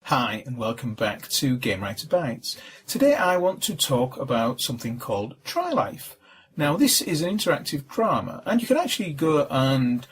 Hi and welcome back to Gamewriter Bites. Today I want to talk about something called Trylife. Now this is an interactive drama and you can actually go and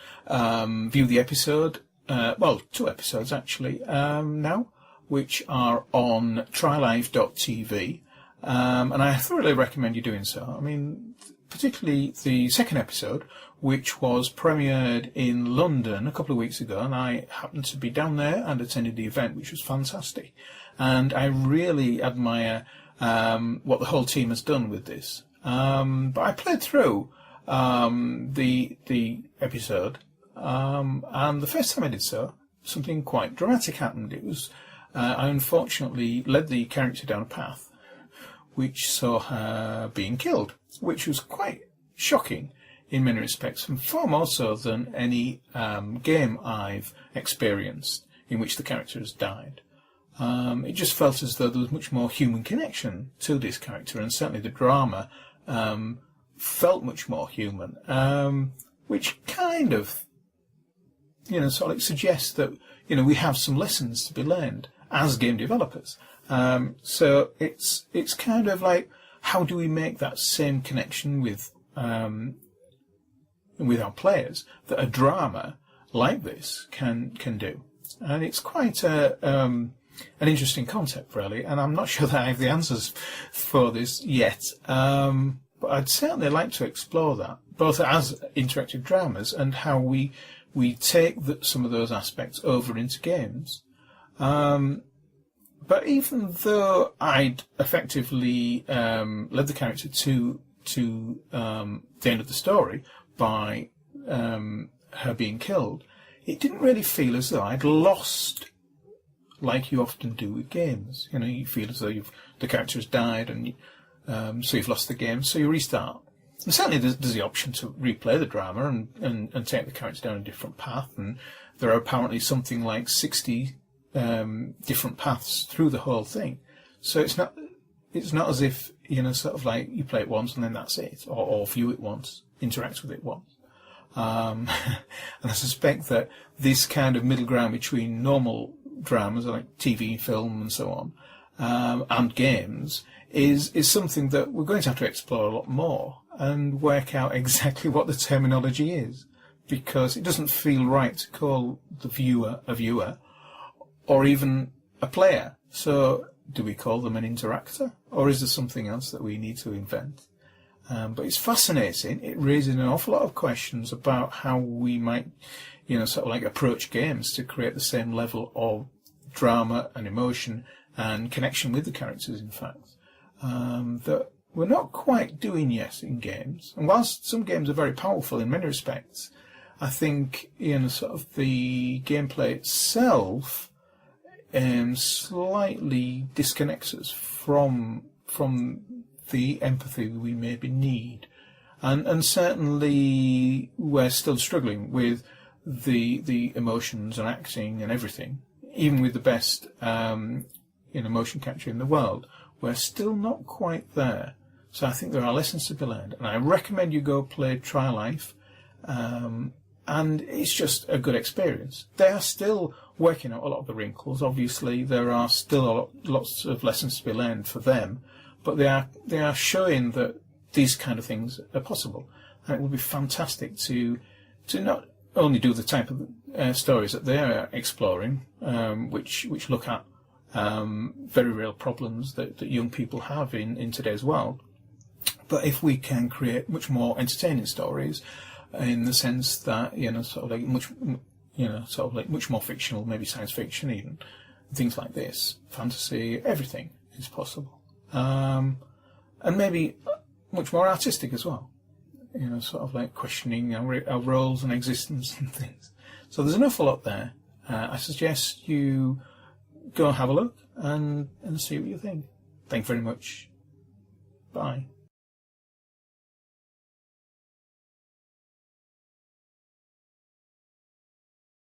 view the episode, well 2 episodes actually now, which are on trylife.tv and I thoroughly recommend you doing so. I mean, particularly the second episode, which was premiered in London a couple of weeks ago, and I happened to be down there and attended the event, which was fantastic. And I really admire what the whole team has done with this. But I played through the episode, and the first time I did so, something quite dramatic happened. It was I unfortunately led the character down a path which saw her being killed, which was quite shocking in many respects, and far more so than any game I've experienced in which the character has died. It just felt as though there was much more human connection to this character, and certainly the drama felt much more human, which kind of, sort of like suggests that, we have some lessons to be learned as game developers. So it's kind of like, how do we make that same connection with our players that a drama like this can do? And it's quite an interesting concept, really, and I'm not sure that I have the answers for this yet, but I'd certainly like to explore that, both as interactive dramas and how we take some of those aspects over into games. But even though I'd effectively led the character to the end of the story by her being killed, it didn't really feel as though I'd lost, like you often do with games. You feel as though the character has died, and so you've lost the game, so you restart. And certainly there's the option to replay the drama and take the character down a different path, and there are apparently something like 60 different paths through the whole thing. So it's not as if, sort of like you play it once and then that's it, or view it once, interact with it once. And I suspect that this kind of middle ground between normal dramas like TV, film and so on, and games is something that we're going to have to explore a lot more and work out exactly what the terminology is, because it doesn't feel right to call the viewer a viewer or even a player. So do we call them an interactor, or is there something else that we need to invent? But it's fascinating. It raises an awful lot of questions about how we might, sort of like approach games to create the same level of drama and emotion and connection with the characters, in fact, that we're not quite doing yet in games. And whilst some games are very powerful in many respects, I think, sort of the gameplay itself slightly disconnects us from the empathy we maybe need, and certainly we're still struggling with the emotions and acting and everything, even with the best motion capture in the world. We're still not quite there. So I think there are lessons to be learned, and I recommend you go play Trylife. And it's just a good experience. They are still working out a lot of the wrinkles. Obviously, there are still lots of lessons to be learned for them, but they are showing that these kind of things are possible. And it would be fantastic to not only do the type of stories that they are exploring, which look at very real problems that young people have in today's world, but if we can create much more entertaining stories, in the sense that sort of like much more fictional, maybe science fiction even, things like this, fantasy, everything is possible, and maybe much more artistic as well. Sort of like questioning our roles and existence and things. So there's an awful lot there. I suggest you go and have a look and see what you think. Thank you very much. Bye.